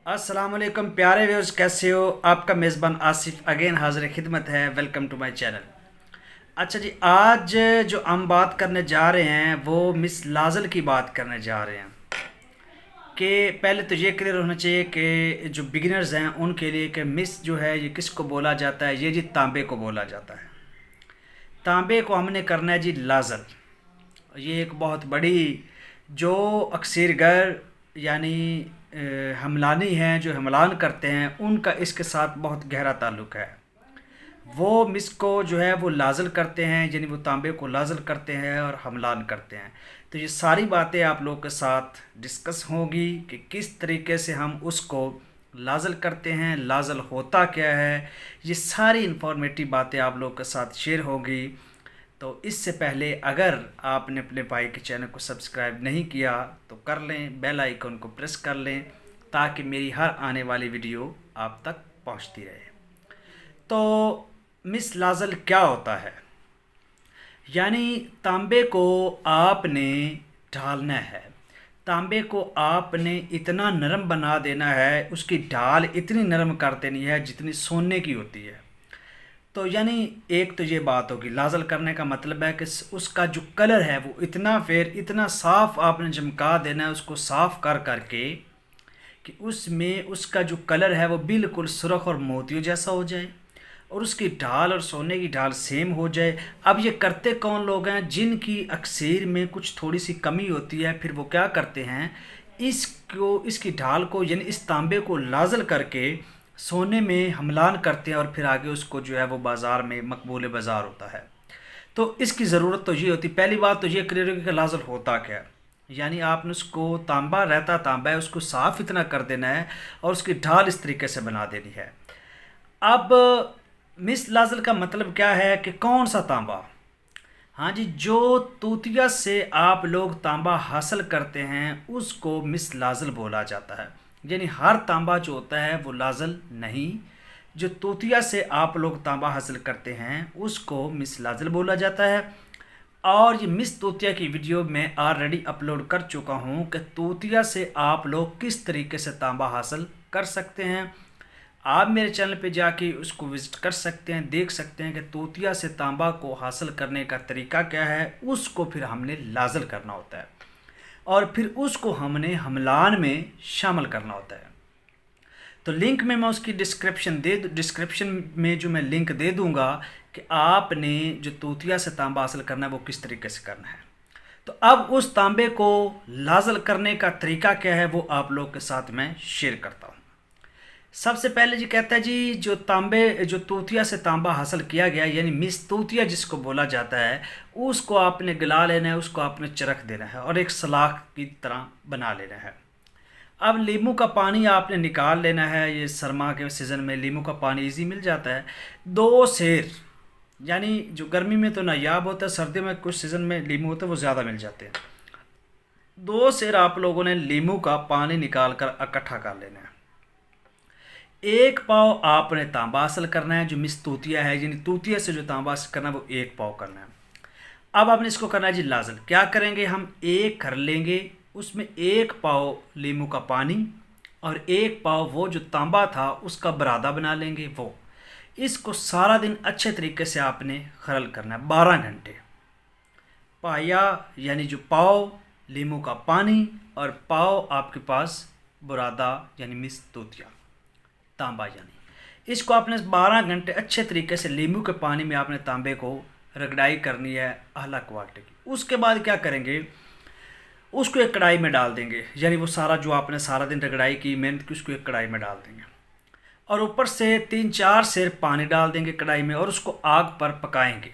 अस्सलाम वालेकुम प्यारे व्यूअर्स, कैसे हो? आपका मेज़बान आसिफ अगेन हाजिर खिदमत है। Welcome to my channel. अच्छा जी, आज जो हम बात करने जा रहे हैं वो मिस लाजल की बात करने जा रहे हैं कि पहले तो ये क्लियर होना चाहिए कि जो बिगिनर्स हैं उनके लिए कि मिस जो है ये किसको बोला जाता है। ये जी तांबे को बोला जाता है। तांबे को हमने करना है जी लाजल। ये एक बहुत बड़ी जो अक्सर यानी हमलानी हैं, जो हमलान करते हैं, उनका इसके साथ बहुत गहरा ताल्लुक़ है। वो मिस को जो है वो लाजल करते हैं, यानी वो तांबे को लाजल करते हैं और हमलान करते हैं। तो ये सारी बातें आप लोगों के साथ डिस्कस होगी कि किस तरीके से हम उसको लाजल करते हैं, लाजल होता क्या है। ये सारी इन्फॉर्मेटिव बातें आप लोगों के साथ शेयर होगी। तो इससे पहले अगर आपने अपने भाई के चैनल को सब्सक्राइब नहीं किया तो कर लें, बेल आइकन को प्रेस कर लें ताकि मेरी हर आने वाली वीडियो आप तक पहुंचती रहे। तो मिस लाजल क्या होता है? यानी तांबे को आपने ढालना है। तांबे को आपने इतना नरम बना देना है, उसकी ढाल इतनी नरम कर देनी है जितनी सोने की होती है। तो यानी एक तो ये बात होगी, लाजल करने का मतलब है कि उसका जो कलर है वो इतना साफ़ आपने चमका देना है उसको साफ़ कर करके कि उसमें उसका जो कलर है वो बिल्कुल सुर्ख और मोतियों जैसा हो जाए और उसकी ढाल और सोने की ढाल सेम हो जाए। अब ये करते कौन लोग हैं? जिनकी अक्सर में कुछ थोड़ी सी कमी होती है, फिर वो क्या करते हैं, इसकी ढाल को यानी इस तांबे को लाजल करके सोने में हमलान करते हैं और फिर आगे उसको जो है वो बाज़ार में मकबूल बाज़ार होता है। तो इसकी ज़रूरत तो ये होती, पहली बात तो ये क्लियर होगी कि लाजल होता क्या है। यानी आपने उसको तांबा है उसको साफ़ इतना कर देना है और उसकी ढाल इस तरीके से बना देनी है। अब मिस लाजल का मतलब क्या है कि कौन सा तांबा? हाँ जी, जो तूतिया से आप लोग तांबा हासिल करते हैं उसको मिस लाजल बोला जाता है। यानी हर तांबा जो होता है वो लाजल नहीं, जो तूतिया से आप लोग तांबा हासिल करते हैं उसको मिस लाजल बोला जाता है। और ये मिस तूतिया की वीडियो मैं ऑलरेडी अपलोड कर चुका हूँ कि तूतिया से आप लोग किस तरीके से तांबा हासिल कर सकते हैं। आप मेरे चैनल पे जाके उसको विज़िट कर सकते हैं, देख सकते हैं कि तूतिया से तांबा को हासिल करने का तरीका क्या है। उसको फिर हमने लाजल करना होता है और फिर उसको हमने हमलान में शामिल करना होता है। तो लिंक में मैं उसकी डिस्क्रिप्शन में जो मैं लिंक दे दूंगा कि आपने जो तूतिया से तांबा हासिल करना है वो किस तरीके से करना है। तो अब उस तांबे को लाजल करने का तरीका क्या है वो आप लोग के साथ मैं शेयर करता हूँ। सबसे पहले जी कहता है जी, जो तूतिया से तांबा हासिल किया गया यानी मिस तूतिया जिसको बोला जाता है, उसको आपने गला लेना है, उसको आपने चरख देना है और एक सलाख की तरह बना लेना है। अब नींबू का पानी आपने निकाल लेना है। ये सरमा के सीज़न में नींबू का पानी इजी मिल जाता है। 2 सेर, यानी जो गर्मी में तो नायाब होता है, सर्दी में कुछ सीज़न में नींबू होता है वो ज़्यादा मिल जाते हैं। 2 सेर आप लोगों ने नींबू का पानी निकाल कर इकट्ठा कर लेना है। 1 पाव आपने तांबा हासिल करना है, जो मिस तूतिया है यानी तूतिया से जो तांबा हासिल करना है वो 1 पाव करना है। अब आपने इसको करना है जी लाजल। क्या करेंगे, हम एक कर लेंगे, उसमें 1 पाव नींबू का पानी और 1 पाव वो जो तांबा था उसका बरादा बना लेंगे। वो इसको सारा दिन अच्छे तरीके से आपने खरल करना है 12 घंटे। पाया यानी जो पाव नींबू का पानी और पाव आपके पास बुरादा यानी मिस तूतिया तांबा, यानी इसको आपने 12 घंटे अच्छे तरीके से नींबू के पानी में आपने तांबे को रगड़ाई करनी है आला क्वालिटी की। उसके बाद क्या करेंगे, उसको एक कढ़ाई में डाल देंगे, यानी वो सारा जो आपने सारा दिन रगड़ाई की मेहनत की उसको एक कढ़ाई में डाल देंगे और ऊपर से 3-4 सेर पानी डाल देंगे कढ़ाई में और उसको आग पर पकाएंगे।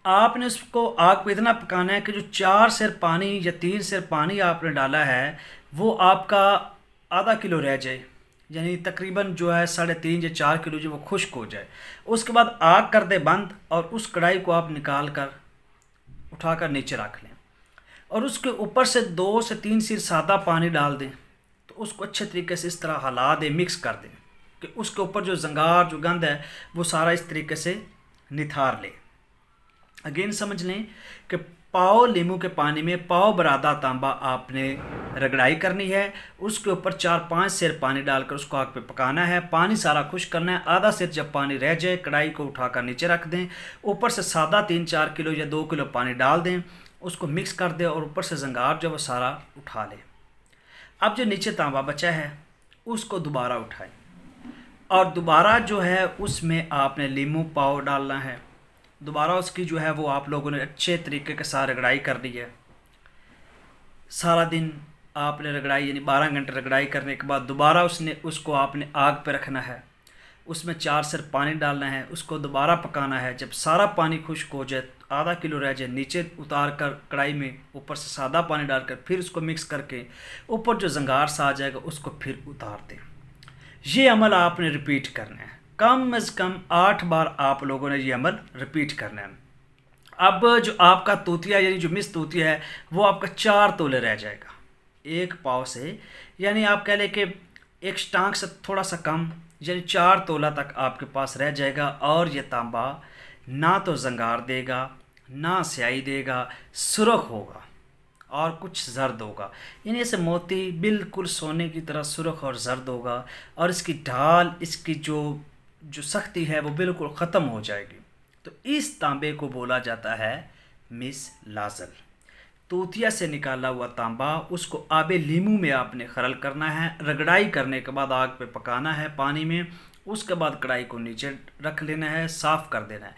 आपने उसको आग पर इतना पकाना है कि जो 4 सेर पानी या 3 सेर पानी आपने डाला है वो आपका आधा किलो रह जाए, यानी तकरीबन जो है 3.5 या 4 किलो जो वो खुश्क हो जाए। उसके बाद आग कर दे बंद और उस कढ़ाई को आप निकाल कर उठा कर नीचे रख लें और उसके ऊपर से 2 से 3 सेर सादा पानी डाल दें। तो उसको अच्छे तरीके से इस तरह हिला दें, मिक्स कर दें कि उसके ऊपर जो जंगार जो गंद है वो सारा इस तरीके से निथार ले। अगेन समझ लें कि पाव नींबू के पानी में पाव बरादा तांबा आपने रगड़ाई करनी है। उसके ऊपर 4-5 सेर पानी डालकर उसको आग पे पकाना है। पानी सारा खुश्क करना है। आधा सेर जब पानी रह जाए कढ़ाई को उठाकर नीचे रख दें। ऊपर से सादा 3-4 किलो या 2 किलो पानी डाल दें, उसको मिक्स कर दें और ऊपर से जंगार जो वो सारा उठा लें। अब जो नीचे तांबा बचा है उसको दोबारा उठाएं और दोबारा जो है उसमें आपने नींबू पाव डालना है। दोबारा उसकी जो है वो आप लोगों ने अच्छे तरीके के साथ रगड़ाई करनी है। सारा दिन आपने रगड़ाई यानी 12 घंटे रगड़ाई करने के बाद दोबारा उसको आपने आग पे रखना है। उसमें 4 सेर पानी डालना है, उसको दोबारा पकाना है। जब सारा पानी खुश्क हो जाए, आधा किलो रह जाए, नीचे उतार कर कढ़ाई में ऊपर से सादा पानी डालकर फिर उसको मिक्स करके ऊपर जो जंगार सा आ जाएगा उसको फिर उतार दें। ये अमल आपने रिपीट करना है। कम से कम 8 बार आप लोगों ने ये अमल रिपीट करना है। अब जो आपका तूतिया यानी जो मिस तूतिया है वो आपका 4 तोले रह जाएगा एक पाव से, यानी आप कह लें कि एक टांग से थोड़ा सा कम, यानी 4 तोला तक आपके पास रह जाएगा। और ये तांबा ना तो जंगार देगा, ना स्याही देगा, सुरख होगा और कुछ जर्द होगा। यानी ऐसे मोती बिल्कुल सोने की तरह सुरख और जर्द होगा और इसकी ढाल, इसकी जो सख्ती है वो बिल्कुल ख़त्म हो जाएगी। तो इस तांबे को बोला जाता है मिस लाजल। तूतिया से निकाला हुआ तांबा, उसको आबे लीमू में आपने खरल करना है। रगड़ाई करने के बाद आग पे पकाना है पानी में। उसके बाद कढ़ाई को नीचे रख लेना है, साफ़ कर देना है।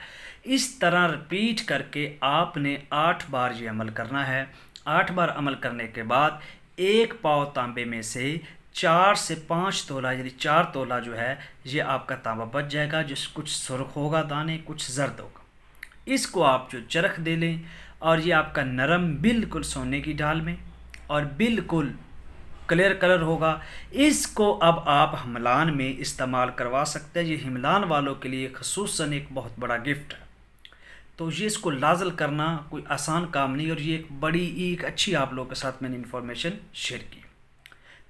इस तरह रिपीट करके आपने 8 बार ये अमल करना है। 8 बार अमल करने के बाद एक पाव तांबे में से 4 से 5 तोला यानी 4 तोला जो है ये आपका तांबा बच जाएगा, जिस कुछ सुर्ख होगा दाने, कुछ जर्द होगा। इसको आप जो चरख दे लें और ये आपका नरम बिल्कुल सोने की ढाल में और बिल्कुल क्लियर कलर होगा। इसको अब आप हमलान में इस्तेमाल करवा सकते हैं। ये हिमलान वालों के लिए ख़ुसूसन एक बहुत बड़ा गिफ्ट है। तो ये इसको लाजल करना कोई आसान काम नहीं, और ये एक अच्छी आप लोगों के साथ मैंने इन्फॉर्मेशन शेयर की।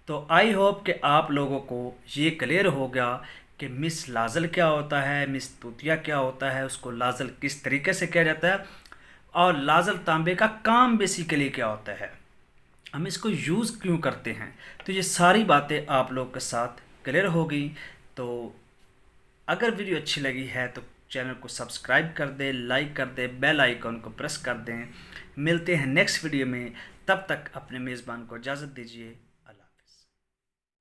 तो आई होप कि आप लोगों को ये क्लियर हो गया कि मिस लाजल क्या होता है, मिस तूतिया क्या होता है, उसको लाजल किस तरीके से किया जाता है और लाजल तांबे का काम बेसिकली क्या होता है, हम इसको यूज़ क्यों करते हैं। तो ये सारी बातें आप लोग के साथ क्लियर हो गई। तो अगर वीडियो अच्छी लगी है तो चैनल को सब्सक्राइब कर दें, लाइक कर दें, बेल आइकन को प्रेस कर दें। मिलते हैं नेक्स्ट वीडियो में, तब तक अपने मेज़बान को इजाज़त दीजिए।